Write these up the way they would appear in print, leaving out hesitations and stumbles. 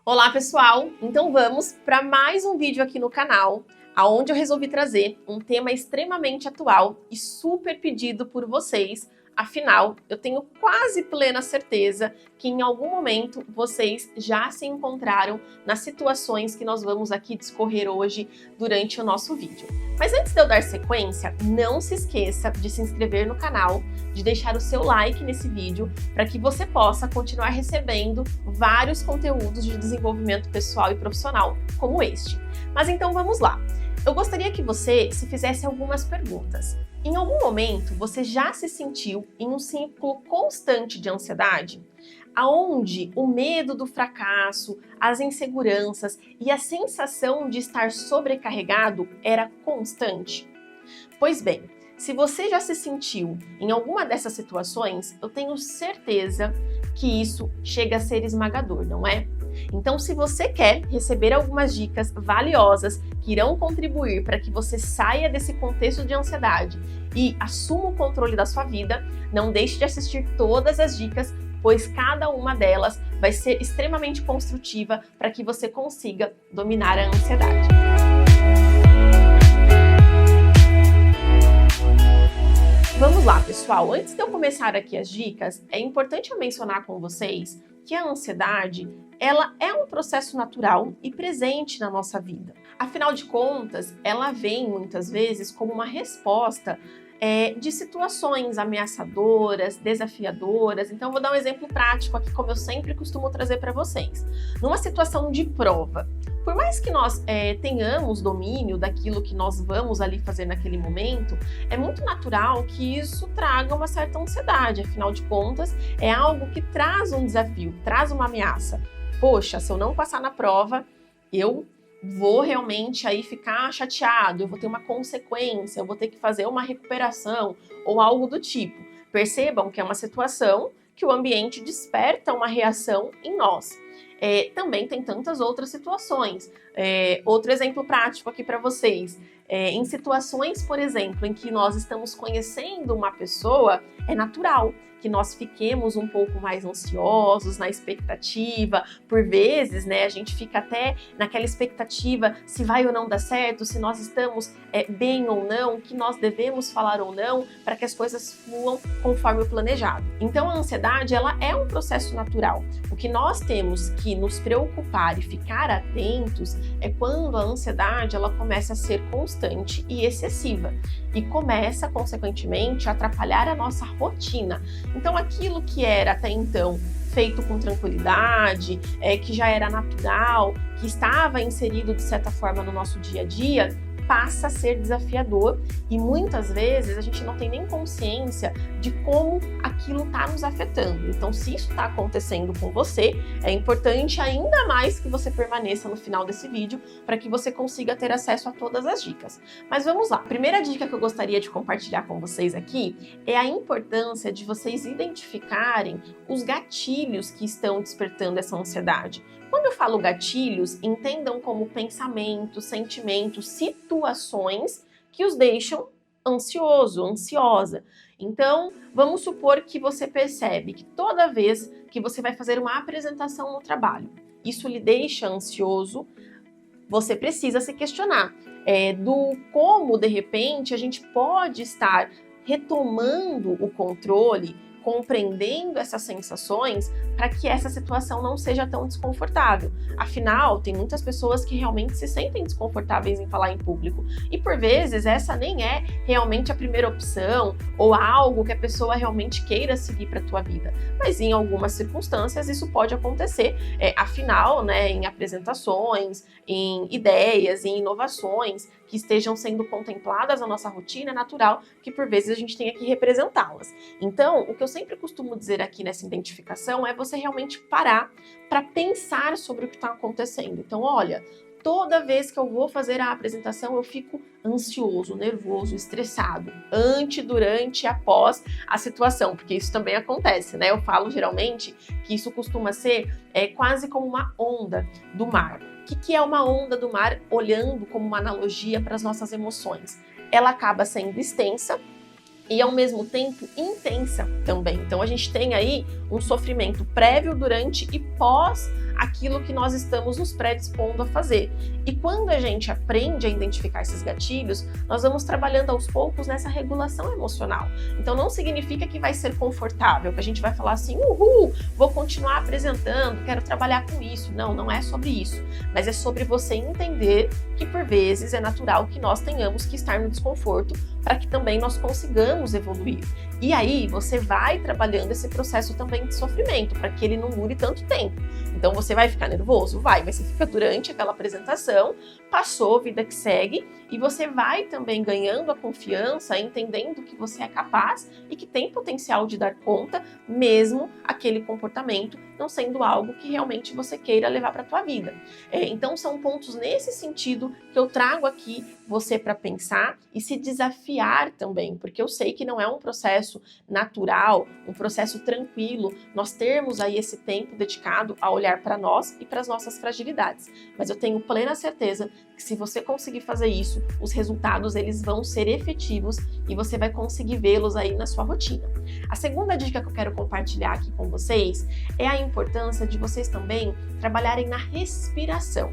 Olá pessoal, então vamos para mais um vídeo aqui no canal, onde eu resolvi trazer um tema extremamente atual e super pedido por vocês. Afinal, eu tenho quase plena certeza que em algum momento vocês já se encontraram nas situações que nós vamos aqui discorrer hoje durante o nosso vídeo. Mas antes de eu dar sequência, não se esqueça de se inscrever no canal, de deixar o seu like nesse vídeo, para que você possa continuar recebendo vários conteúdos de desenvolvimento pessoal e profissional como este. Mas então vamos lá. Eu gostaria que você se fizesse algumas perguntas. Em algum momento, você já se sentiu em um ciclo constante de ansiedade? Aonde o medo do fracasso, as inseguranças e a sensação de estar sobrecarregado era constante? Pois bem, se você já se sentiu em alguma dessas situações, eu tenho certeza que isso chega a ser esmagador, não é? Então, se você quer receber algumas dicas valiosas que irão contribuir para que você saia desse contexto de ansiedade e assuma o controle da sua vida, não deixe de assistir todas as dicas, pois cada uma delas vai ser extremamente construtiva para que você consiga dominar a ansiedade. Vamos lá, pessoal. Antes de eu começar aqui as dicas, é importante eu mencionar com vocês que a ansiedade, ela é um processo natural e presente na nossa vida. Afinal de contas, ela vem muitas vezes como uma resposta de situações ameaçadoras, desafiadoras. Então, vou dar um exemplo prático aqui, como eu sempre costumo trazer para vocês. Numa situação de prova, por mais que nós tenhamos domínio daquilo que nós vamos ali fazer naquele momento, é muito natural que isso traga uma certa ansiedade. Afinal de contas, é algo que traz um desafio, traz uma ameaça. Poxa, se eu não passar na prova, eu vou realmente aí ficar chateado, eu vou ter uma consequência, eu vou ter que fazer uma recuperação ou algo do tipo. Percebam que é uma situação que o ambiente desperta uma reação em nós. Também tem tantas outras situações. Outro exemplo prático aqui para vocês. Em situações, por exemplo, em que nós estamos conhecendo uma pessoa, é natural que nós fiquemos um pouco mais ansiosos, na expectativa. Por vezes, né, a gente fica até naquela expectativa se vai ou não dar certo, se nós estamos bem ou não, o que nós devemos falar ou não, para que as coisas fluam conforme o planejado. Então, a ansiedade, ela é um processo natural. O que nós temos que nos preocupar e ficar atentos é quando a ansiedade, ela começa a ser constante e excessiva e começa, consequentemente, a atrapalhar a nossa rotina. Então, aquilo que era até então feito com tranquilidade, que já era natural, que estava inserido de certa forma no nosso dia a dia, passa a ser desafiador e muitas vezes a gente não tem nem consciência de como aquilo está nos afetando. Então, se isso está acontecendo com você, é importante ainda mais que você permaneça no final desse vídeo para que você consiga ter acesso a todas as dicas. Mas vamos lá. A primeira dica que eu gostaria de compartilhar com vocês aqui é a importância de vocês identificarem os gatilhos que estão despertando essa ansiedade. Quando eu falo gatilhos, entendam como pensamentos, sentimentos, situações que os deixam ansioso, ansiosa. Então, vamos supor que você percebe que toda vez que você vai fazer uma apresentação no trabalho, isso lhe deixa ansioso, você precisa se questionar do como, de repente, a gente pode estar retomando o controle, compreendendo essas sensações para que essa situação não seja tão desconfortável. Afinal, tem muitas pessoas que realmente se sentem desconfortáveis em falar em público e por vezes essa nem é realmente a primeira opção ou algo que a pessoa realmente queira seguir para a tua vida. Mas em algumas circunstâncias isso pode acontecer. Afinal, né, em apresentações, em ideias, em inovações que estejam sendo contempladas na nossa rotina, é natural que por vezes a gente tenha que representá-las. Então, o que eu sempre costumo dizer aqui nessa identificação é você realmente parar para pensar sobre o que está acontecendo. Então, olha, toda vez que eu vou fazer a apresentação, eu fico ansioso, nervoso, estressado, antes, durante e após a situação, porque isso também acontece, né? Eu falo geralmente que isso costuma ser quase como uma onda do mar. O que é uma onda do mar, olhando como uma analogia para as nossas emoções? Ela acaba sendo extensa e ao mesmo tempo intensa também. Então a gente tem aí um sofrimento prévio, durante e pós aquilo que nós estamos nos predispondo a fazer. E quando a gente aprende a identificar esses gatilhos, nós vamos trabalhando aos poucos nessa regulação emocional. Então não significa que vai ser confortável, que a gente vai falar assim, uhul, vou continuar apresentando, quero trabalhar com isso. Não, não é sobre isso, mas é sobre você entender que por vezes é natural que nós tenhamos que estar no desconforto para que também nós consigamos evoluir. E aí você vai trabalhando esse processo também de sofrimento, para que ele não dure tanto tempo. Então você vai ficar nervoso? Vai, mas você fica durante aquela apresentação, passou, vida que segue, e você vai também ganhando a confiança, entendendo que você é capaz e que tem potencial de dar conta, mesmo aquele comportamento não sendo algo que realmente você queira levar para a tua vida. Então são pontos nesse sentido que eu trago aqui você para pensar e se desafiar também, porque eu sei que não é um processo natural, um processo tranquilo, nós termos aí esse tempo dedicado a olhar para nós e para as nossas fragilidades. Mas eu tenho plena certeza que se você conseguir fazer isso, os resultados eles vão ser efetivos e você vai conseguir vê-los aí na sua rotina. A segunda dica que eu quero compartilhar aqui com vocês é a importância de vocês também trabalharem na respiração.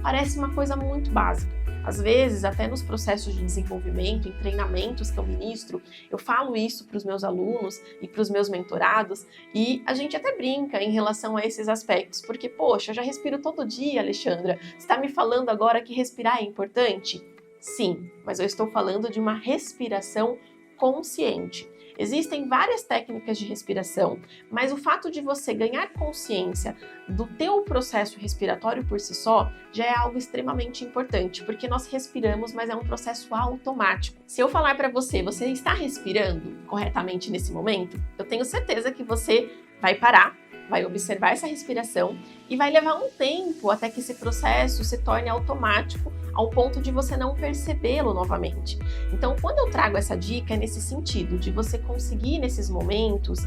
Parece uma coisa muito básica. Às vezes, até nos processos de desenvolvimento, em treinamentos que eu ministro, eu falo isso para os meus alunos e para os meus mentorados e a gente até brinca em relação a esses aspectos, porque, poxa, eu já respiro todo dia, Alexandra, você está me falando agora que respirar é importante? Sim, mas eu estou falando de uma respiração consciente. Existem várias técnicas de respiração, mas o fato de você ganhar consciência do teu processo respiratório por si só já é algo extremamente importante, porque nós respiramos, mas é um processo automático. Se eu falar para você, você está respirando corretamente nesse momento, eu tenho certeza que você vai parar, vai observar essa respiração e vai levar um tempo até que esse processo se torne automático ao ponto de você não percebê-lo novamente. Então, quando eu trago essa dica, é nesse sentido, de você conseguir, nesses momentos,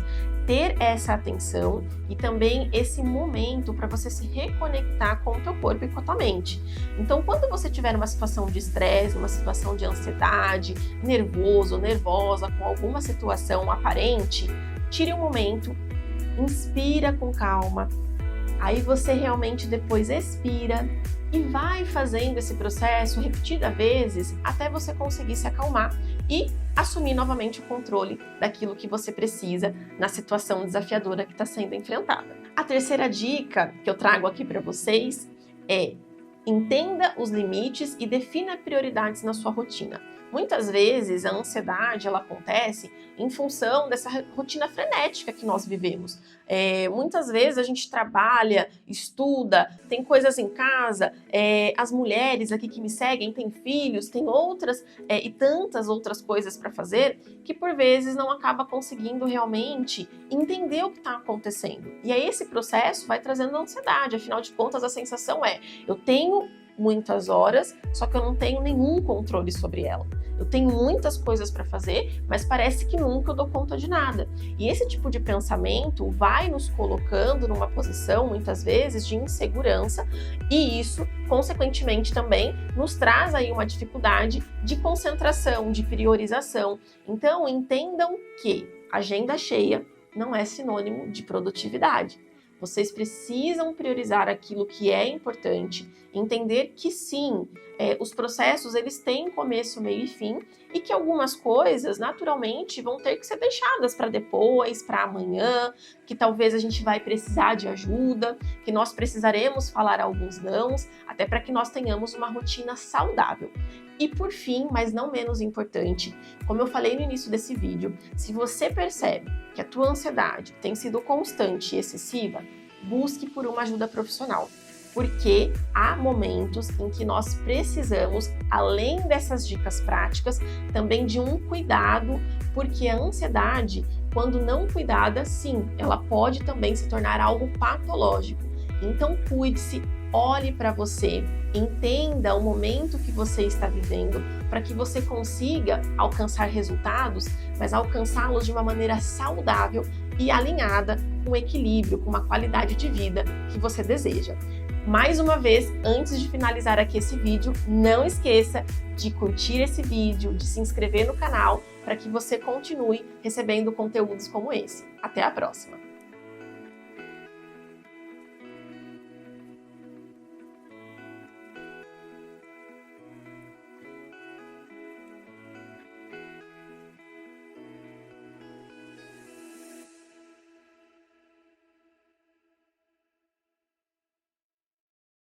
ter essa atenção e também esse momento para você se reconectar com o teu corpo e com a tua mente. Então, quando você tiver uma situação de estresse, uma situação de ansiedade, nervoso, nervosa, com alguma situação aparente, tire um momento, inspira com calma, aí você realmente depois expira e vai fazendo esse processo repetidas vezes até você conseguir se acalmar e assumir novamente o controle daquilo que você precisa na situação desafiadora que está sendo enfrentada. A terceira dica que eu trago aqui para vocês é: entenda os limites e defina prioridades na sua rotina. Muitas vezes a ansiedade ela acontece em função dessa rotina frenética que nós vivemos. Muitas vezes a gente trabalha, estuda, tem coisas em casa, as mulheres aqui que me seguem têm filhos, têm outras e tantas outras coisas para fazer que por vezes não acaba conseguindo realmente entender o que está acontecendo. E aí esse processo vai trazendo ansiedade, afinal de contas a sensação é: eu tenho muitas horas, só que eu não tenho nenhum controle sobre ela. Eu tenho muitas coisas para fazer, mas parece que nunca eu dou conta de nada. E esse tipo de pensamento vai nos colocando numa posição, muitas vezes, de insegurança, e isso, consequentemente, também nos traz aí uma dificuldade de concentração, de priorização. Então, entendam que agenda cheia não é sinônimo de produtividade. Vocês precisam priorizar aquilo que é importante, entender que sim, os processos eles têm começo, meio e fim e que algumas coisas naturalmente vão ter que ser deixadas para depois, para amanhã, que talvez a gente vai precisar de ajuda, que nós precisaremos falar alguns nãos, até para que nós tenhamos uma rotina saudável. E por fim, mas não menos importante, como eu falei no início desse vídeo, se você percebe que a tua ansiedade tem sido constante e excessiva, busque por uma ajuda profissional, porque há momentos em que nós precisamos, além dessas dicas práticas, também de um cuidado, porque a ansiedade, quando não cuidada, sim, ela pode também se tornar algo patológico. Então cuide-se, olhe para você, entenda o momento que você está vivendo para que você consiga alcançar resultados, mas alcançá-los de uma maneira saudável e alinhada com o equilíbrio, com uma qualidade de vida que você deseja. Mais uma vez, antes de finalizar aqui esse vídeo, não esqueça de curtir esse vídeo, de se inscrever no canal para que você continue recebendo conteúdos como esse. Até a próxima!